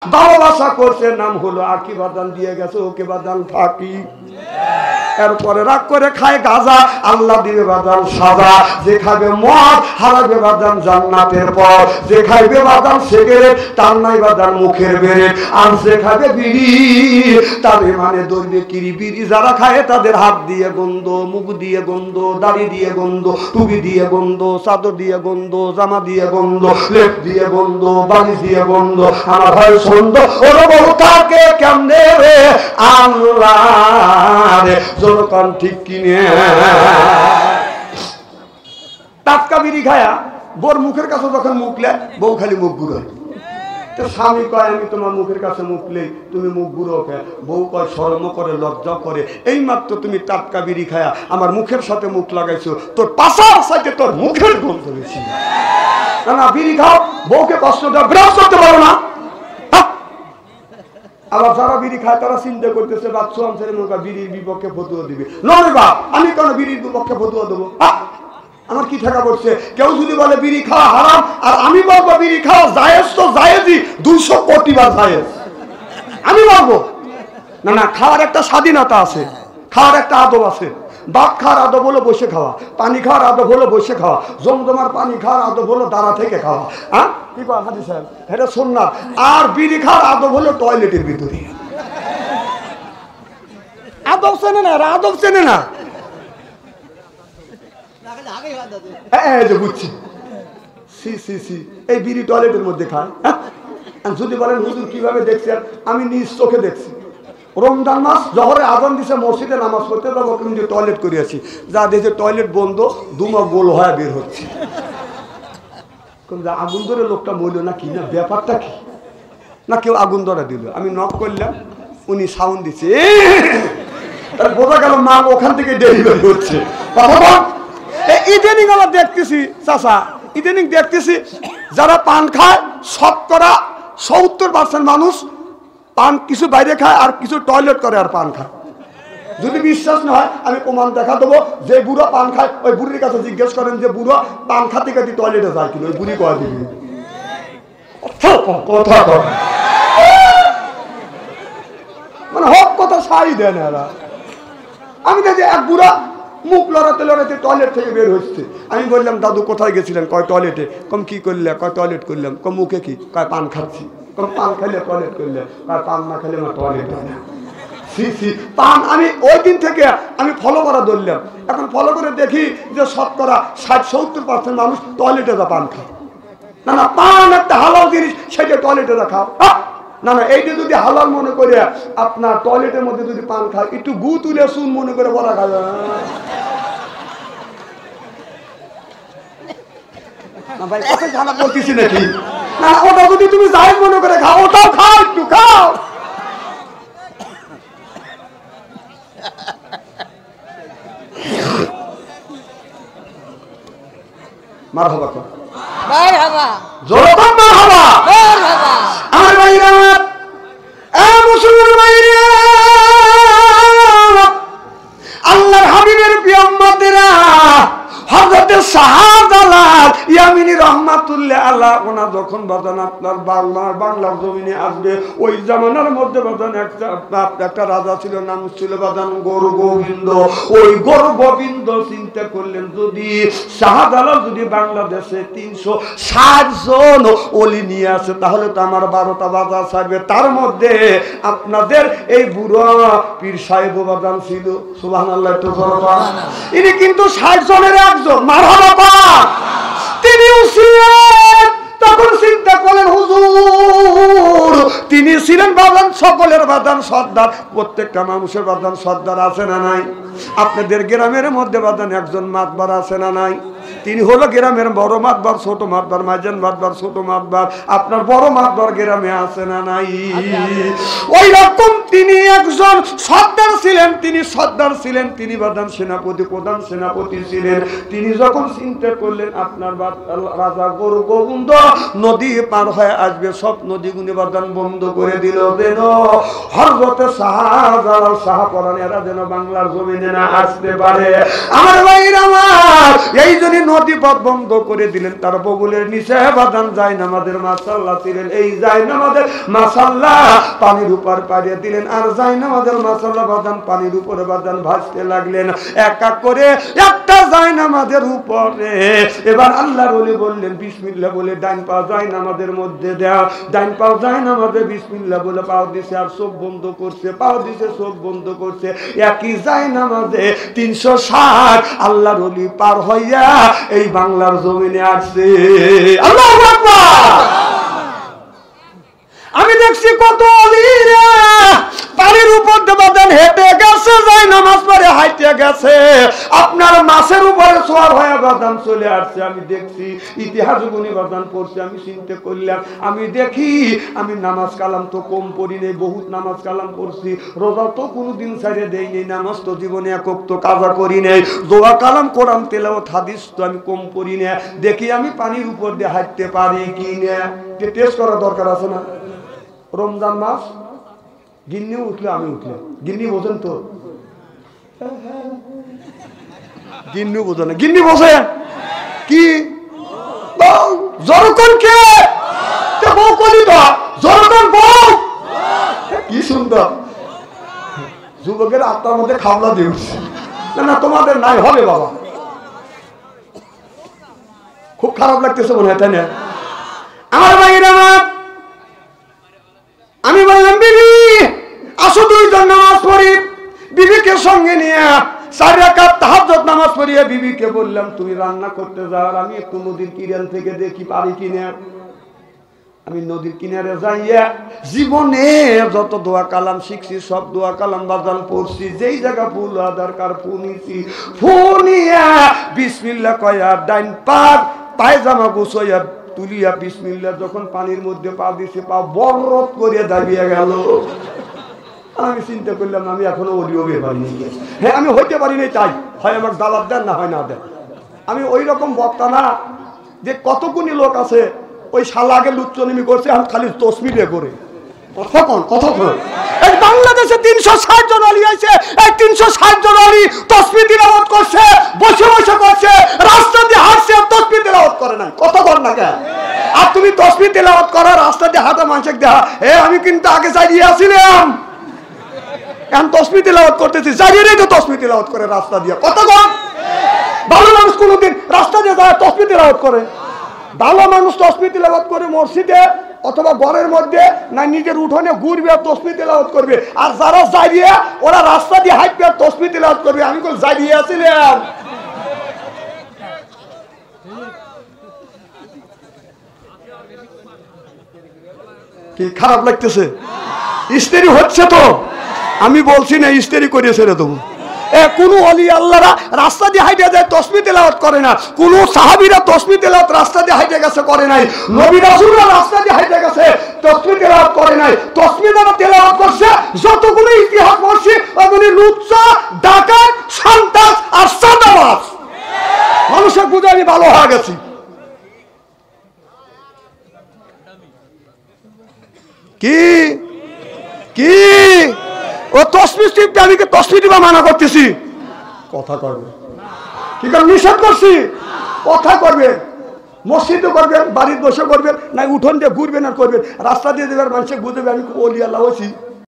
ভালোবাসা করছে, নাম হলো আকি বাদান দিয়ে গেছে, ওকে বাদান থাকি। এরপরে রাগ করে খায় গাঁজা, আল্লাহ দিবে বাদান সাজা। যে খাবে মদ হারাবে বাদান জান্নাতের পর, যে খাইবে বাদান সিগারেট তার নাই বাদান মুখের বেরেট, আর যে খাবে বিড়ি তার মানে দৈবে কিরি। বিড়ি যারা খায় তাদের হাত দিয়ে গন্ধ, মুখ দিয়ে গন্ধ, দাড়ি দিয়ে গন্ধ, টুপি দিয়ে গন্ধ, চাদর দিয়ে গন্ধ, জামা দিয়ে গন্ধ, লেপ দিয়ে গন্ধ, বাড়ি দিয়ে গন্ধ। আমার হয় সন্দেহ ওরা বহু থাকে কেমনে রে আল্লাহ রে, জনগণ ঠিক কিনে। টাটকা বিড়ি খায়া বোর মুখের কাছে যখন মুখলে বউ খালি মুখ ঘুরে। তো স্বামী কয় আমি তোমার মুখের কাছে মুখলেই তুমি মুখ ঘুরো কে? বউ কয় শরম করে, লজ্জা করে, এই মাত্র তুমি টাটকা বিড়ি খায়া আমার মুখের সাথে মুখ লাগাইছো, তোর পাশার সাথে তোর মুখের গন্ধ বেশি। না বিড়ি খাও, বউকে কষ্ট দাও, বিরাজ করতে পারো না। আবার যারা বিড়ি খায় তারা চিন্তা করতেছে বাচ্চা আনসারের মুখে বিড়ির বিপক্ষে ফতুয়া দিবে। নয় বাপ, আমি কেন বিড়ির বিপক্ষে ফতুয়া দেবো? আমার কি ঠেকা পড়ছে? কেউ যদি বলে বিড়ি খাওয়া হারাম আর আমি বলবো বিড়ি খাওয়া জায়েজ, তো জায়েজই 200 কোটি বার জায়েজ। আমি বলবো না না, খাওয়ার একটা স্বাধীনতা আছে, খাওয়ার একটা আদব আছে। ভাত খাওয়ার আদব হলো বসে খাওয়া, পানি খাওয়ার আদব হলো বসে খাওয়া, জমজমার পানি খাওয়ার আদব হলো দাঁড়া থেকে খাওয়া। হ্যাঁ কি কয় হাজি সাহেব, এটা সুন্নাত। আর বিড়ি খাওয়ার আদব হলো টয়লেটের ভিতরে। আদব চেনে না, আদব চেনে না। বুঝছি, সি সি সি, এই বিড়ি টয়লেটের মধ্যে খায়। যদি বলেন হুজুর কিভাবে দেখছেন, আমি নিজ চোখে দেখছি। রমজান মাস জহরে আজান দিছে, মসজিদে নামাজ পড়তে যাবো, কিন্তু টয়লেট করিয়াছি, যা দেখে টয়লেট বন্ধ, দুমা গোল হয়ে বের হচ্ছে। আগুন ধরে লোকটা মরল না কি, না ব্যাপারটা কি? না কেউ আগুন ধরে দিল, আমি নক করলাম, উনি সাউন্ড দিচ্ছে, বোঝা গেল মা ওখান থেকে ডেলিভারি হচ্ছে। ইদানিং আমরা দেখতেছি চাচা, ইদানিং দেখতেছি যারা পান খায় শতকরা 70% মানুষ পান কিছু বাইরে খায় আর কিছু টয়লেট করে আর পান খায়। যদি বিশ্বাস না হয় আমি প্রমাণ দেখা দেবো। যে বুড়ো পান খায় ওই বুড়ির কাছে জিজ্ঞেস করেন যে বুড়ো পান খাতে খাতে টয়লেটে যায় কিনা, ওই বুড়ি কয়া দিবি কথা মানে হক কথা সাই দেয় না এরা। আমি দেখি এক বুড়া মুখ লড়াতে লড়াতে টয়লেট থেকে বের হচ্ছে। আমি বললাম দাদু কোথায় গেছিলেন? কয় টয়লেটে। কম কি করলে? কয় টয়লেট করলাম। কম মুখে কি? কয় পান খাচ্ছি। কম পান খাইলে টয়লেট করলে। কয় পান না খাইলে আমার টয়লেট হয় না। পান আমি ওই দিন থেকে আমি ফলো করা ধরলাম। এখন ফলো করে দেখি যে শতকরা 60-70% মানুষ টয়লেটে যা পান খায়। না না, পান একটা হালাল জিনিস, সেটা টয়লেটে যা খাও। না না, এইটা যদি হালাল মনে করে আপনার টয়লেটের মধ্যে যদি পান খায়, একটু গু তুলে চুন মনে করে বলা খায় না ভাই, কথা জানা বলতেছি নাকি? না ওটা যদি তুমি যাই মনে করে খাও, ওটাও খাও, একটু খাও। মারহাবা কর, মারহাবা, জোরে বল মারহাবা, মারহাবা। আমার ভাইরা, মুসলমান ভাইরা, আল্লাহর হাবিবের প্রিয় উম্মতেরা, হযরত শাহজালাল ইয়ামিনী রাহমাতুল্লাহ আলাইহি ওনা যখন বাজান আপনার বাংলার জমিনে আসবে, ওই জামানার মধ্যে বাজান একটা রাজা ছিল, নাম ছিল বাজান গৌর গোবিন্দ। ওই গৌর গোবিন্দ চিন্তা করলেন যদি শাহজালাল যদি বাংলাদেশে 360 জন ওলি নিয়ে আসে, তাহলে তো আমার 12টা বাজার ছাড়বে। তার মধ্যে আপনাদের এই বুড়ো পীর সাহেব বাজান ছিল, সুবহানাল্লাহ, একটু ইনি কিন্তু 60 জনের একজন। মারহাবা। তিনিও ছিলেন, তখন চিন্তা করলেন হুজুর তিনি ছিলেন বাদান সকলের বাদান সর্দার, প্রত্যেকটা মানুষের বাদান সর্দার আছে না নাই? আপনাদের গ্রামের মধ্যে বাদান একজন মাতবার আছে না নাই? তিনি হলো গ্রামের বড় মাতবার, ছোট মাতবার, মাঝান মাতবার, ছোট মাতবার। আপনার বড় মাতবার গ্রামে আছে না নাই? ওই রকম তিনি একজন সর্দার ছিলেন, তিনি সর্দার ছিলেন, তিনি বাদান সেনাপতি, প্রধান সেনাপতি ছিলেন। তিনি যখন চিন্তা করলেন আপনার রাজা গৌর গোবিন্দ নদী পার হয়ে আসবে, সব নদীগুলি বাদান বন্ধ করে দিল যেন হযরত শাহজালাল শাহপরাণ এরা যেন বাংলার জমিনে না আসতে পারে। আমার ভাইরা আমার, এই জন্য নদী পথ বন্ধ করে দিলেন, তার বগলের নিচে বাদান যায় নামাজের মাসাল্লাহ ছিলেন। এই যায় নামাজের মাসাল্লাহ পানির উপর পাড়িয়ে দিলেন, আর যায় নামাজের মাসাল্লাহ বাদান পানির উপরে বাদান ভাসতে লাগলেন এক এক করে একটা যায় নামাজের উপরে। এবার আল্লাহর ওলি বললেন বিসমিল্লাহ বলে ডাইন পা যায় নামাজের মধ্যে দেয়া, ডাইন পা যায় নামাজে বিসমিল্লাহ বলে পাও দিছে আর চোখ বন্ধ করছে, পাও দিছে চোখ বন্ধ করছে। একই যায় নামাজে 360 আল্লাহর ওলি পার হইয়া এই বাংলার জমিনে আসছে। আল্লাহু আকবার। আমি দেখছি কত অলিরা পানির উপর বাদান হেঁটে গেছে, যায় নামাজ পড়ে হাইটে গেছে, আপনার মাছের উপরে সোয়ার হয়ে বাদান চলে আসছে। আমি দেখছি ইতিহাস গুণী বাদান পড়ছে। আমি চিন্তা করলাম, আমি দেখি আমি নামাজ কালাম তো কম পড়ি নেই, বহুত নামাজ কালাম পড়ছি, রোজা তো কোনোদিন ছাড়ে দেই নেই, নামাজ তো জীবনে একক তো কাজা করি নেই, দোয়া কালাম কোরআন তেলাওয়াত হাদিস তো আমি কম পড়ি না, দেখি আমি পানির উপর দিয়ে হাঁটতে পারি কি না। টেস্ট করা দরকার আছে না? রমজান মাস গিন্নি উঠলে আমি উঠলে, গিন্নি বোঝেন তো? গিন্নি বোঝে না? গিন্নি বোঝে কি? জরকন কে বউ কলি তো জরকন বউ কি সুন্দর। যুবকের আত্মার মধ্যে খাওয়া দিয়ে উঠছে। না না তোমাদের নাই হবে বাবা, খুব খারাপ লাগতেছে মনে হয়, তাই না? আমার ভাইয়েরা আমি বললাম বিবি আসো দুইজন নামাজ পড়ি। বিবিকে সঙ্গে নিয়ে 4 রাকাত তাহাজ্জুদ নামাজ পড়িয়ে বিবিকে বললাম তুমি রান্না করতে যাও, আমি একটু নদীর কিনার থেকে দেখি পারি কিনা। আমি নদীর কিনারে যাইয়া জীবনে যত দোয়া কালাম শিখছি সব দোয়া কালাম বাজান পড়ছি, যেই জায়গা ফুল দরকার ফুনিছি, ফুনিয়া বিসমিল্লাহ কয়া ডাইন পাক পায়জামা গুছাইয়া তুলিয়া বিসমিল্লাহ যখন পানির মধ্যে পা দিছে, পা বরফ করে দাঁড়িয়ে গেল। আমি চিন্তা করলাম আমি এখনো ওলি হবে পারিনি। হ্যাঁ আমি হইতে পারিনি, তাই হয় আমার দালাত দেন না হয় না দেন। আমি ওই রকম বক্তা না যে কতগুনি লোক আছে ওই শালা আগে লুচ্চনিমি করছে, আমি খালি তসমিরে করে এই বাংলাদেশে 360 জন আলী আছে, এই 360 জন আলী তাসবিহ তিলাওয়াত করছে, বসে বসে করছে, রাস্তা দিয়ে হাঁটছে, তাসবিহ তিলাওয়াত করে না। কথা বল না কেন? আর তুমি তাসবিহ তিলাওয়াত করা রাস্তা দিয়ে হাঁটা মানুষকে দেখা, আমি কিন্তু আগে চাইয়ে আসছিলাম, এখন তাসবিহ তিলাওয়াত করতেছি, চাইয়েই তো তাসবিহ তিলাওয়াত করে রাস্তা দিয়ে। কথা বল। ভালো মানুষ কোনোদিন রাস্তা দিয়ে যায় তাসবিহ তিলাওয়াত করে? ভালো মানুষ তাসবিহ তিলাওয়াত করে মসজিদে অথবা ঘরের মধ্যে না নিজের উঠোনে ঘুরবে আর তাসবিহ তিলাওয়াত করবে, আর যারা জারিয়া ওরা রাস্তা দিয়ে হাঁটবে আর তাসবিহ তিলাওয়াত করবে। আমি কই জারিয়া ছিলাম। কি খারাপ লাগতেছে? ইস্তেরি হচ্ছে তো, আমি বলছি না ইস্তেরি করে ছেড়ে দেবো। কোন ওলি আল্লাহরা রাস্তা দিয়ে হাইটে যায় তাসবিহ তিলাওয়াত করে না, কোন সাহাবীরা তাসবিহ তিলাওয়াত রাস্তা দিয়ে হাইটে গেছে করে নাই, নবী রাসূলরা রাস্তা দিয়ে হাইটে গেছে তাসবিহ তিলাওয়াত করে নাই। তাসবিহ যারা তিলাওয়াত করছে যতগুলো ইতিহাস পড়ছি ওগুলি লুচ্চা, ডাকাত, সন্ত্রাস আর চাঁদাবাজ। মানুষের বুঝে আমি ভালো হয়ে গেছি। কি কি ও তাসবিহ টিপতে আমি তাসবিহ দিবা মানা করতেছি? কথা করবে কি কারণ নিষেধ করছি? কথা করবে, মসজিদে করবেন, বাড়ির বসে করবেন, না উঠোন দিয়ে ঘুরবেন আর করবেন, রাস্তা দিয়ে দেবেন, মানুষকে বুঝবে আমি ওলি আল্লাহ হয়েছি।